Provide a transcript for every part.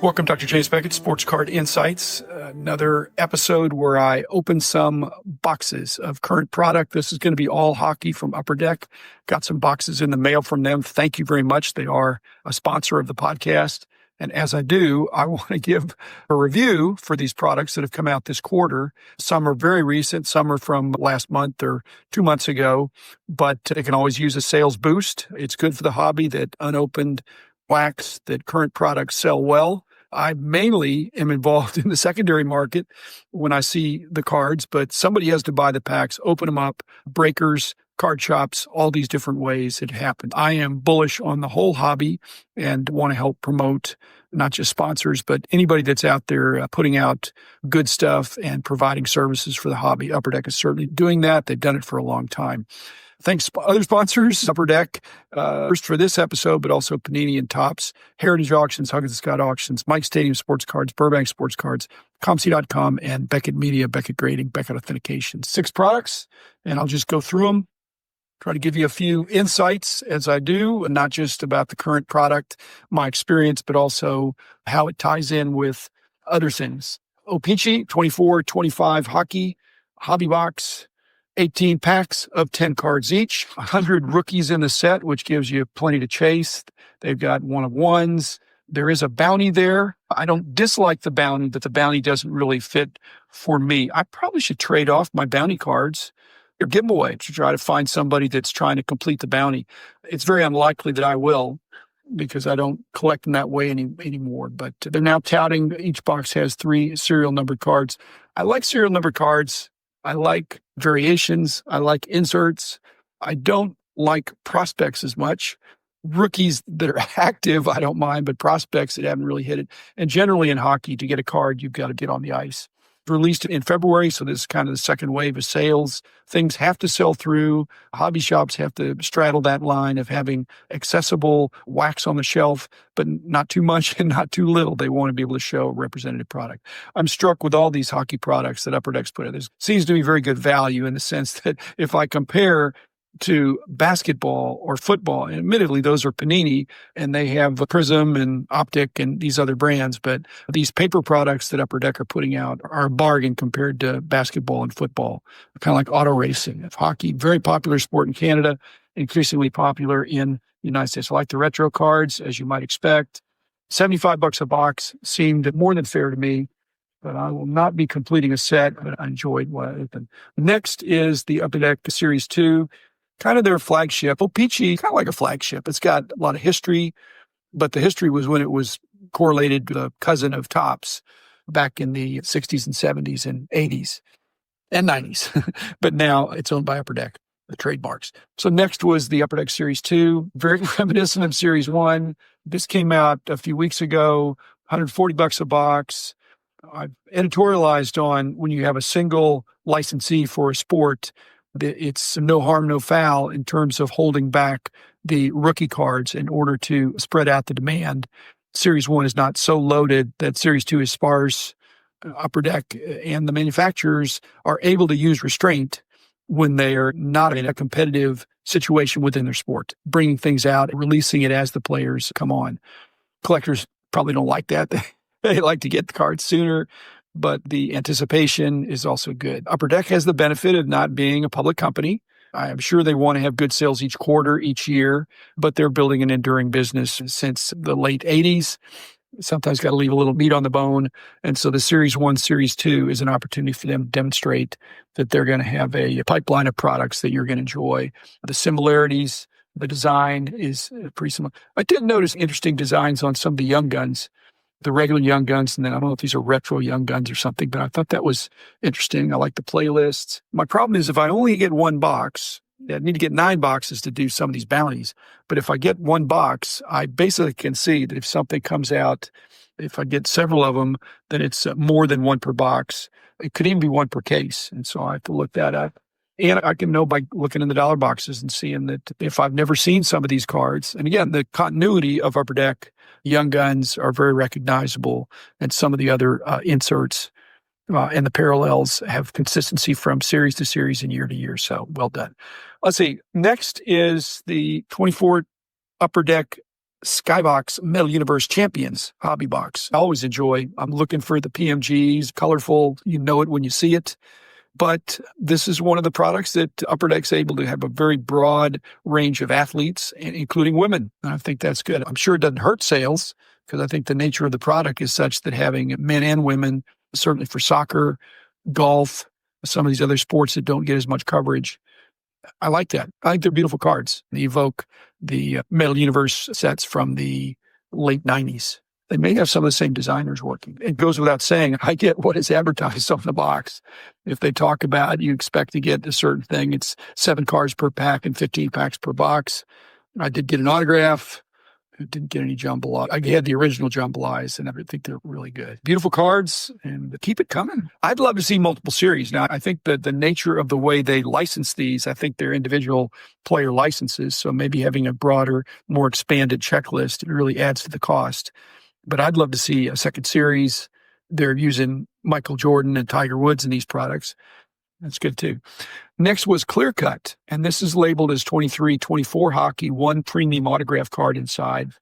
Welcome, Dr. James Beckett, Sports Card Insights. Another episode where I open some boxes of current product. This is going to be all hockey from Upper Deck. Got some boxes in the mail from them. Thank you very much. They are a sponsor of the podcast. And as I do, I want to give a review for these products that have come out this quarter. Some are very recent. Some are from last month or 2 months ago, but they can always use a sales boost. It's good for the hobby that unopened wax, that current products sell well. I mainly am involved in the secondary market when I see the cards, but somebody has to buy the packs, open them up, breakers, card shops, all these different ways it happens. I am bullish on the whole hobby and want to help promote not just sponsors, but anybody that's out there putting out good stuff and providing services for the hobby. Upper Deck is certainly doing that. They've done it for a long time. Thanks to other sponsors, Upper Deck, first for this episode, but also Panini and Topps, Heritage Auctions, Huggins & Scott Auctions, Mike Stadium Sports Cards, Burbank Sports Cards, ComC.com, and Beckett Media, Beckett Grading, Beckett Authentication. 6 products, and I'll just go through them, try to give you a few insights as I do, and not just about the current product, my experience, but also how it ties in with other things. O-Pee-Chee, 24-25 hockey, hobby box, 18 packs of 10 cards each, 100 rookies in the set, which gives you plenty to chase. They've got one-of-ones. There is a bounty there. I don't dislike the bounty, but the bounty doesn't really fit for me. I probably should trade off my bounty cards or give them away to try to find somebody that's trying to complete the bounty. It's very unlikely that I will because I don't collect them that way anymore. But they're now touting each box has 3 serial numbered cards. I like serial numbered cards. I like variations. I like inserts. I don't like prospects as much. Rookies that are active, I don't mind, but prospects that haven't really hit it. And generally in hockey, to get a card, you've got to get on the ice. Released in February, so this is kind of the second wave of sales. Things have to sell through. Hobby shops have to straddle that line of having accessible wax on the shelf, but not too much and not too little. They want to be able to show a representative product. I'm struck with all these hockey products that Upper Deck's put in. There seems to be very good value in the sense that if I compare to basketball or football, and admittedly, those are Panini, and they have Prism and Optic and these other brands, but these paper products that Upper Deck are putting out are a bargain compared to basketball and football, kind of like auto racing. If hockey, very popular sport in Canada, increasingly popular in the United States. I like the retro cards, as you might expect. $75 a box seemed more than fair to me, but I will not be completing a set, but I enjoyed what I opened. Next is the Upper Deck Series 2. Kind of their flagship. O-Pee-Chee, kind of like a flagship. It's got a lot of history, but the history was when it was correlated to the cousin of Topps back in the 60s and 70s and 80s and 90s. But now it's owned by Upper Deck, the trademarks. So next was the Upper Deck Series 2, very reminiscent of Series 1. This came out a few weeks ago, $140 a box. I've editorialized on when you have a single licensee for a sport, it's no harm, no foul in terms of holding back the rookie cards in order to spread out the demand. Series 1 is not so loaded that Series 2 is sparse. Upper Deck and the manufacturers are able to use restraint when they are not in a competitive situation within their sport, bringing things out, releasing it as the players come on. Collectors probably don't like that. They like to get the cards sooner, but the anticipation is also good. Upper Deck has the benefit of not being a public company. I am sure they want to have good sales each quarter, each year, but they're building an enduring business since the late 80s. Sometimes got to leave a little meat on the bone. And so the Series 1, Series 2 is an opportunity for them to demonstrate that they're going to have a pipeline of products that you're going to enjoy. The similarities, the design is pretty similar. I did notice interesting designs on some of the Young Guns, the regular Young Guns, and then I don't know if these are retro Young Guns or something, but I thought that was interesting. I like the playlists. My problem is if I only get one box, I need to get 9 boxes to do some of these bounties. But if I get one box, I basically can see that if something comes out, if I get several of them, then it's more than one per box. It could even be one per case. And so I have to look that up. And I can know by looking in the dollar boxes and seeing that if I've never seen some of these cards, and again, the continuity of Upper Deck Young Guns are very recognizable, and some of the other inserts and the parallels have consistency from series to series and year to year. So well done. Let's see. Next is the 24 Upper Deck Skybox Metal Universe Champions hobby box. I always enjoy. I'm looking for the PMGs, colorful. You know it when you see it. But this is one of the products that Upper Deck's able to have a very broad range of athletes, including women. And I think that's good. I'm sure it doesn't hurt sales because I think the nature of the product is such that having men and women, certainly for soccer, golf, some of these other sports that don't get as much coverage, I like that. I think they're beautiful cards. They evoke the Metal Universe sets from the late 90s. They may have some of the same designers working. It goes without saying, I get what is advertised on the box. If they talk about you expect to get a certain thing, it's 7 cards per pack and 15 packs per box. I did get an autograph. I didn't get any jambalaya. I had the original jambalayas, and I think they're really good. Beautiful cards, and keep it coming. I'd love to see multiple series. Now, I think that the nature of the way they license these, I think they're individual player licenses, so maybe having a broader, more expanded checklist really adds to the cost. But I'd love to see a second series. They're using Michael Jordan and Tiger Woods in these products. That's good too. Next was Clear Cut, and this is labeled as 23-24 hockey, 1 premium autograph card inside.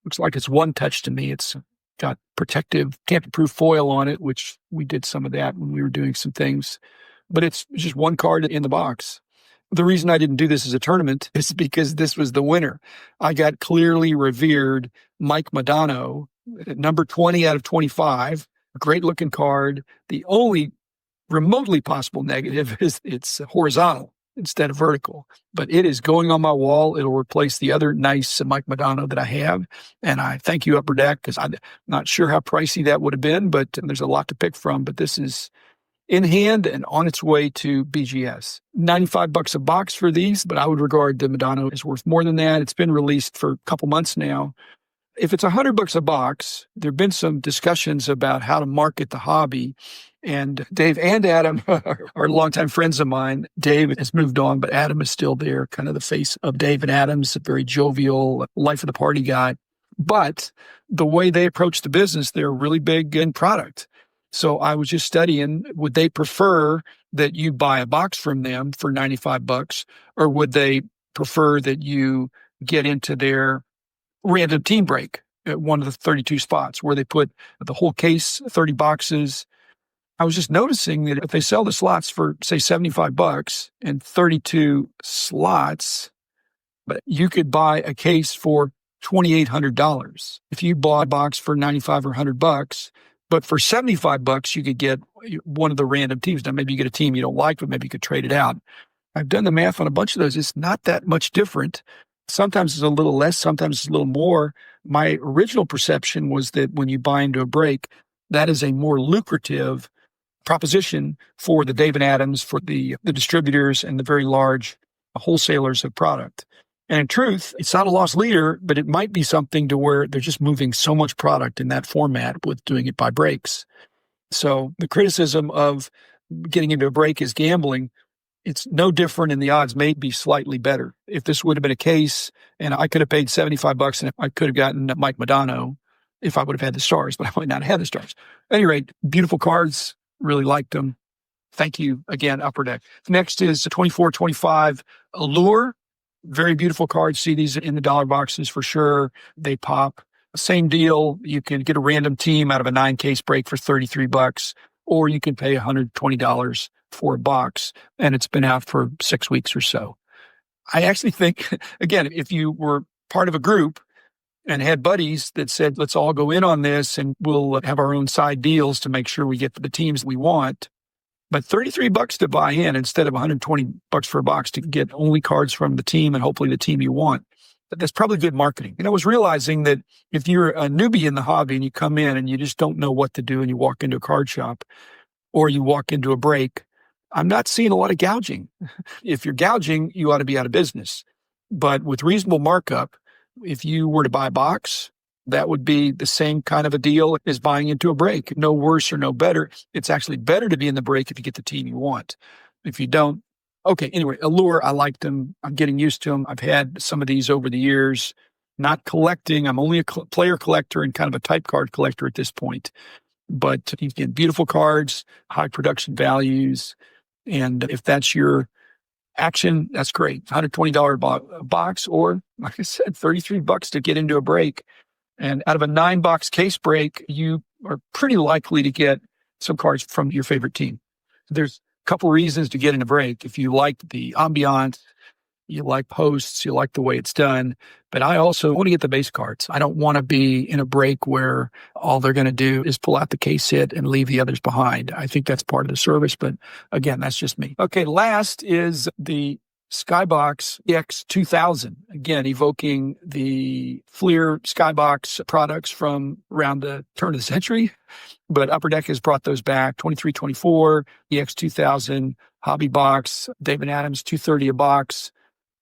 Looks like it's one touch to me. It's got protective, tamper-proof foil on it, which we did some of that when we were doing some things. But it's just one card in the box. The reason I didn't do this as a tournament is because this was the winner. I got clearly revered Mike Modano at number 20 out of 25. A great-looking card. The only remotely possible negative is it's horizontal instead of vertical, but it is going on my wall. It'll replace the other nice Mike Modano that I have. And I thank you, Upper Deck, because I'm not sure how pricey that would have been, but there's a lot to pick from. But this is in hand and on its way to BGS. $95 a box for these, but I would regard the Modano as worth more than that. It's been released for a couple months now. If it's $100 a box, there have been some discussions about how to market the hobby. And Dave and Adam are longtime friends of mine. Dave has moved on, but Adam is still there, kind of the face of Dave and Adam's, a very jovial, life of the party guy. But the way they approach the business, they're really big in product. So I was just studying, would they prefer that you buy a box from them for $95, or would they prefer that you get into their random team break at one of the 32 spots where they put the whole case, 30 boxes? I was just noticing that if they sell the slots for, say, $75 and 32 slots, but you could buy a case for $2,800. If you bought a box for $95 or $100, but for $75, you could get one of the random teams. Now, maybe you get a team you don't like, but maybe you could trade it out. I've done the math on a bunch of those. It's not that much different. Sometimes it's a little less, sometimes it's a little more. My original perception was that when you buy into a break, that is a more lucrative proposition for the Dave and Adams, for the distributors and the very large wholesalers of product. And in truth, it's not a loss leader, but it might be something to where they're just moving so much product in that format with doing it by breaks. So the criticism of getting into a break is gambling. It's no different, and the odds may be slightly better. If this would have been a case and I could have paid $75 and I could have gotten Mike Modano if I would have had the stars, but I might not have had the stars. At any rate, beautiful cards. Really liked them. Thank you again, Upper Deck. Next is 24-25 Allure. Very beautiful cards. See these in the dollar boxes for sure. They pop. Same deal. You can get a random team out of a 9-case break for $33, or you can pay $120 for a box, and it's been out for 6 weeks or so. I actually think, again, if you were part of a group and had buddies that said, let's all go in on this and we'll have our own side deals to make sure we get the teams we want. But $33 to buy in instead of $120 for a box to get only cards from the team and hopefully the team you want. That's probably good marketing. And I was realizing that if you're a newbie in the hobby and you come in and you just don't know what to do and you walk into a card shop or you walk into a break, I'm not seeing a lot of gouging. If you're gouging, you ought to be out of business. But with reasonable markup, if you were to buy a box, that would be the same kind of a deal as buying into a break. No worse or no better. It's actually better to be in the break if you get the team you want. If you don't, okay. Anyway, Allure, I like them. I'm getting used to them. I've had some of these over the years. Not collecting. I'm only a player collector and kind of a type card collector at this point. But you get beautiful cards, high production values. And if that's your Action, that's great. $120 box, or like I said, $33 to get into a break. And out of a 9-box case break, you are pretty likely to get some cards from your favorite team. There's a couple reasons to get in a break. If you like the ambiance, you like posts, you like the way it's done. But I also want to get the base cards. I don't want to be in a break where all they're going to do is pull out the case hit and leave the others behind. I think that's part of the service. But again, that's just me. Okay, last is the Skybox EX2000. Again, evoking the Fleer Skybox products from around the turn of the century. But Upper Deck has brought those back. 2324, EX2000, Hobby Box, David Adams, 230 a box.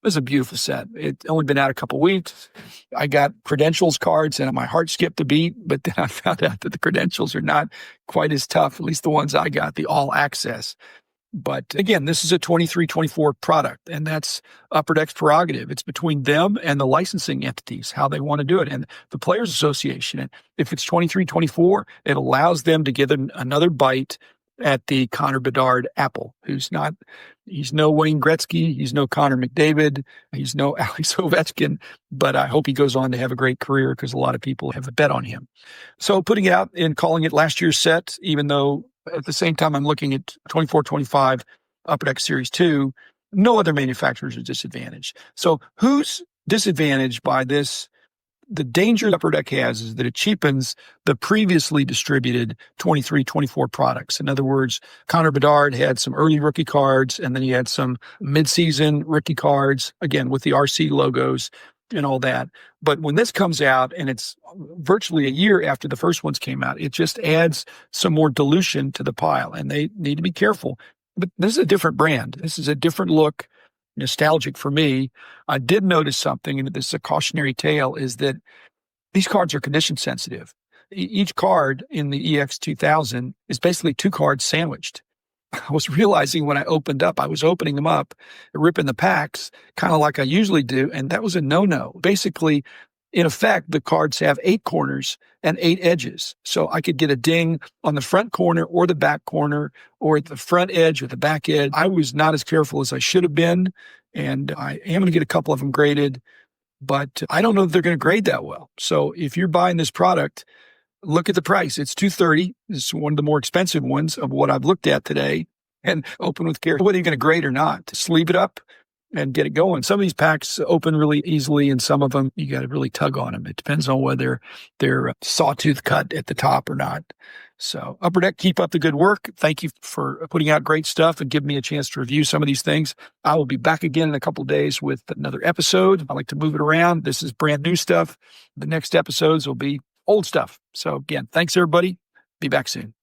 It was a beautiful set. It's only been out a couple weeks. I got credentials cards and my heart skipped a beat, but then I found out that the credentials are not quite as tough, at least the ones I got, the all access. But again, this is a 2324 product, and that's Upper Deck's prerogative. It's between them and the licensing entities, how they want to do it, and the Players Association. And if it's 2324, it allows them to give them another bite at the Connor Bedard apple, he's no Wayne Gretzky, he's no Connor McDavid, he's no Alex Ovechkin, but I hope he goes on to have a great career because a lot of people have a bet on him. So putting it out and calling it last year's set, even though at the same time I'm looking at 2425 Upper Deck Series 2, no other manufacturers are disadvantaged. So who's disadvantaged by this? The danger Upper Deck has is that it cheapens the previously distributed 23-24 products. In other words, Connor Bedard had some early rookie cards, and then he had some mid-season rookie cards, again, with the RC logos and all that. But when this comes out, and it's virtually a year after the first ones came out, it just adds some more dilution to the pile, and they need to be careful. But this is a different brand. This is a different look. Nostalgic for me. I did notice something, and this is a cautionary tale, is that these cards are condition sensitive. Each card in the EX2000 is basically 2 cards sandwiched. I was realizing when I opened up, I was opening them up, ripping the packs, kind of like I usually do, and that was a no-no. Basically, in effect, the cards have 8 corners and 8 edges. So I could get a ding on the front corner or the back corner or at the front edge or the back edge. I was not as careful as I should have been, and I am going to get a couple of them graded, but I don't know if they're going to grade that well. So if you're buying this product, look at the price. It's $230. It's one of the more expensive ones of what I've looked at today, and open with care. Whether you're going to grade or not, sleeve it up and get it going. Some of these packs open really easily, and some of them, you got to really tug on them. It depends on whether they're sawtooth cut at the top or not. So Upper Deck, keep up the good work. Thank you for putting out great stuff and giving me a chance to review some of these things. I will be back again in a couple of days with another episode. I like to move it around. This is brand new stuff. The next episodes will be old stuff. So again, thanks everybody. Be back soon.